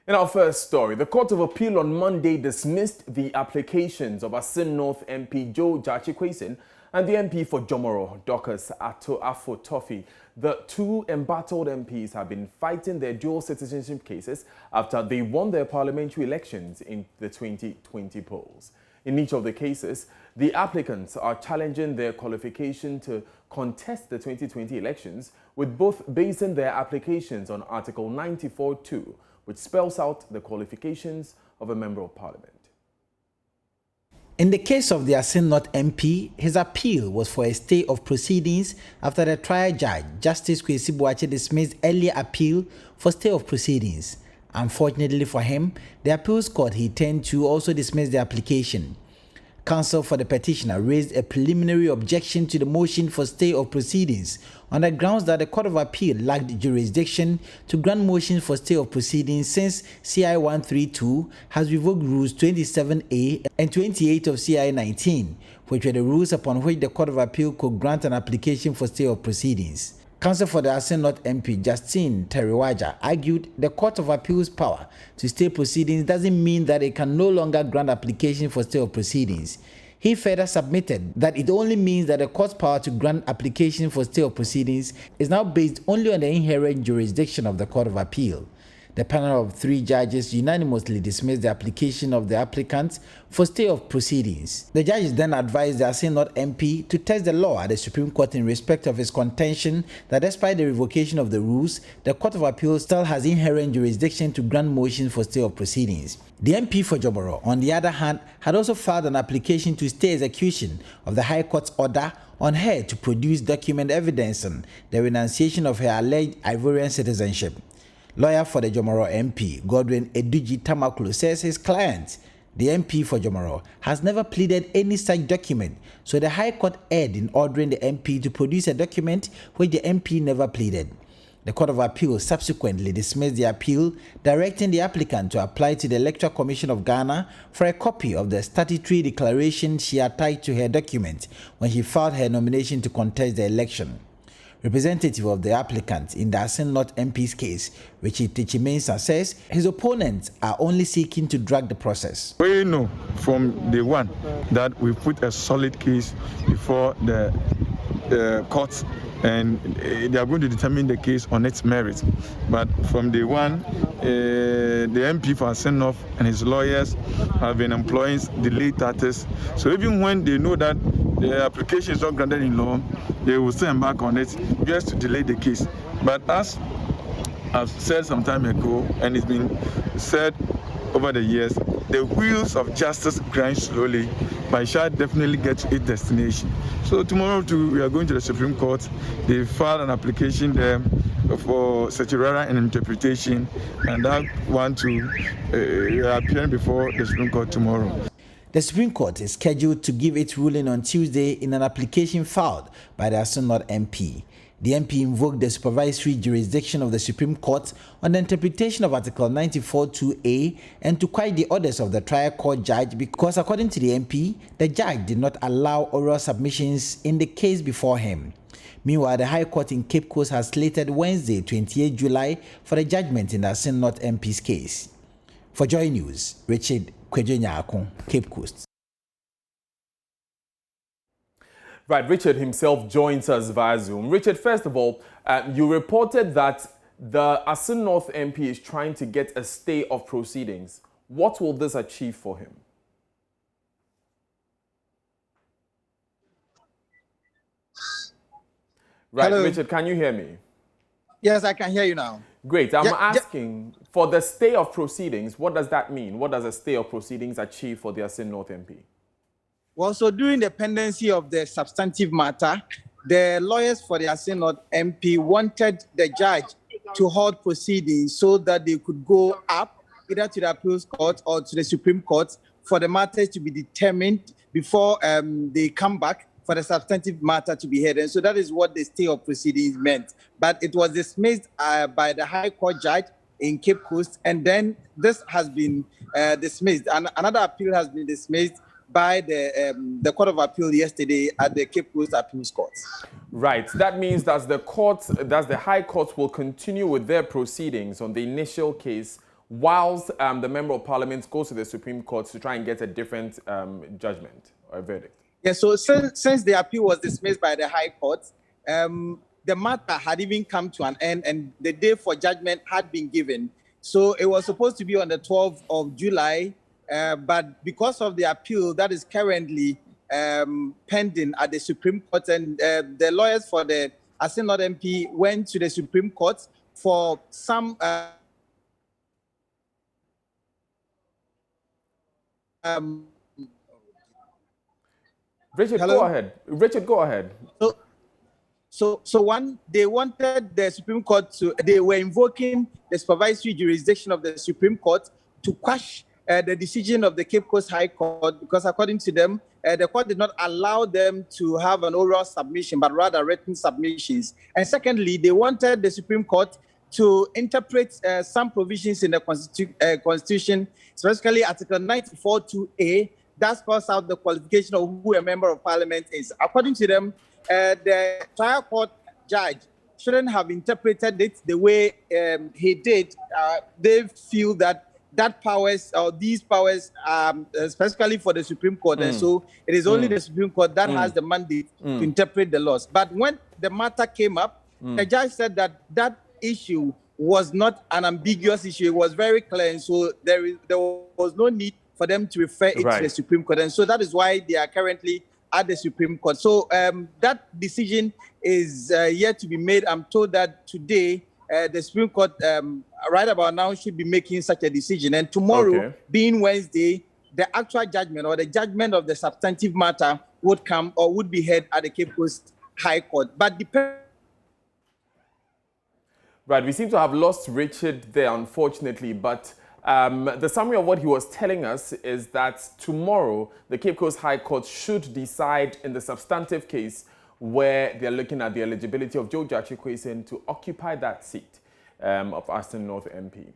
In our first story, the Court of Appeal on Monday dismissed the applications of Assin North MP Joe Jachikwesin and the MP for Jomoro, Dorcas Afo Toffee. The two embattled MPs have been fighting their dual citizenship cases after they won their parliamentary elections in the 2020 polls. In each of the cases, the applicants are challenging their qualification to contest the 2020 elections, with both basing their applications on Article 94(2), which spells out the qualifications of a member of parliament. In the case of the Assin North MP, his appeal was for a stay of proceedings after the trial judge, Justice Kwesi Boakye, dismissed earlier appeal for stay of proceedings. Unfortunately for him, the appeals court he turned to also dismissed the application. Counsel for the petitioner raised a preliminary objection to the motion for stay of proceedings on the grounds that the Court of Appeal lacked jurisdiction to grant motions for stay of proceedings since CI 132 has revoked Rules 27A and 28 of CI 19, which were the rules upon which the Court of Appeal could grant an application for stay of proceedings. Counsel for the Assin North MP, Justin Teriwaja, argued the Court of Appeal's power to stay proceedings doesn't mean that it can no longer grant application for stay of proceedings. He further submitted that it only means that the court's power to grant application for stay of proceedings is now based only on the inherent jurisdiction of the Court of Appeal. The panel of 3 judges unanimously dismissed the application of the applicants for stay of proceedings. The judges then advised the Assin North MP to test the law at the Supreme Court in respect of his contention that despite the revocation of the rules, the Court of Appeal still has inherent jurisdiction to grant motions for stay of proceedings. The MP for Jomoro, on the other hand, had also filed an application to stay execution of the High Court's order on her to produce document evidence on the renunciation of her alleged Ivorian citizenship. Lawyer for the Jomoro MP, Godwin Eduji Tamakulu, says his client, the MP for Jomoro, has never pleaded any such document, so the High Court erred in ordering the MP to produce a document which the MP never pleaded. The Court of Appeal subsequently dismissed the appeal, directing the applicant to apply to the Electoral Commission of Ghana for a copy of the statutory declaration she attached to her document when she filed her nomination to contest the election. Representative of the applicant in the Assin North MP's case, Richard Techimensa, says his opponents are only seeking to drag the process. We know from day one that we put a solid case before the courts, and they are going to determine the case on its merits. But from day one, the MP for Assin North and his lawyers have been employing delayed tactics. So even when they know that the application is not granted in law, they will still embark on it just to delay the case. But as I've said some time ago, and it's been said over the years, the wheels of justice grind slowly, but it shall definitely get to its destination. So tomorrow too, we are going to the Supreme Court. They filed an application there for certiorari and interpretation, and that one to appear before the Supreme Court tomorrow. The Supreme Court is scheduled to give its ruling on Tuesday in an application filed by the Assin North MP. The MP invoked the supervisory jurisdiction of the Supreme Court on the interpretation of Article 94(2)(a) and to quiet the orders of the trial court judge because, according to the MP, the judge did not allow oral submissions in the case before him. Meanwhile, the High Court in Cape Coast has slated Wednesday, 28 July, for the judgment in the Assin North MP's case. For Joy News, Richard Kwejenyako, Cape Coast. Right, Richard himself joins us via Zoom. Richard, first of all, you reported that the Assin North MP is trying to get a stay of proceedings. What will this achieve for him? Right, Hello. Richard, can you hear me? Yes, I can hear you now. Great. I'm asking, for the stay of proceedings, what does that mean? What does a stay of proceedings achieve for the Assin North MP? Well, so during the pendency of the substantive matter, the lawyers for the Assin North MP wanted the judge to hold proceedings so that they could go up either to the appeals court or to the Supreme Court for the matters to be determined before they come back for the substantive matter to be heard. And so that is what the stay of proceedings meant. But it was dismissed by the High Court judge in Cape Coast, and then this has been dismissed. And another appeal has been dismissed by the Court of Appeal yesterday at the Cape Coast Appeals Court. Right. That means that the High Court will continue with their proceedings on the initial case whilst the Member of Parliament goes to the Supreme Court to try and get a different judgment or a verdict. Yeah, so since the appeal was dismissed by the High Court, the matter had even come to an end and the day for judgment had been given. So it was supposed to be on the 12th of July, but because of the appeal that is currently pending at the Supreme Court, and the lawyers for the Assin MP went to the Supreme Court for some Richard, hello? go ahead. Richard, go ahead. So one, they wanted the Supreme Court to, they were invoking the supervisory jurisdiction of the Supreme Court to quash the decision of the Cape Coast High Court, because according to them, the court did not allow them to have an oral submission, but rather written submissions. And secondly, they wanted the Supreme Court to interpret some provisions in the Constitution, specifically Article 94(2)(a), that spells out the qualification of who a member of parliament is. According to them, the trial court judge shouldn't have interpreted it the way he did. They feel that powers, or these powers, specifically for the Supreme Court, and so it is only the Supreme Court that has the mandate to interpret the laws. But when the matter came up, the judge said that that issue was not an ambiguous issue. It was very clear, and so there was no need for them to refer it to the Supreme Court. And so that is why they are currently at the Supreme Court. So that decision is yet to be made. I'm told that today the Supreme Court, right about now, should be making such a decision. And tomorrow, being Wednesday, the actual judgment or the judgment of the substantive matter would come or would be heard at the Cape Coast High Court. But Right, we seem to have lost Richard there, unfortunately, but the summary of what he was telling us is that tomorrow the Cape Coast High Court should decide in the substantive case where they're looking at the eligibility of Joe Jachikwason to occupy that seat of Assin North MP.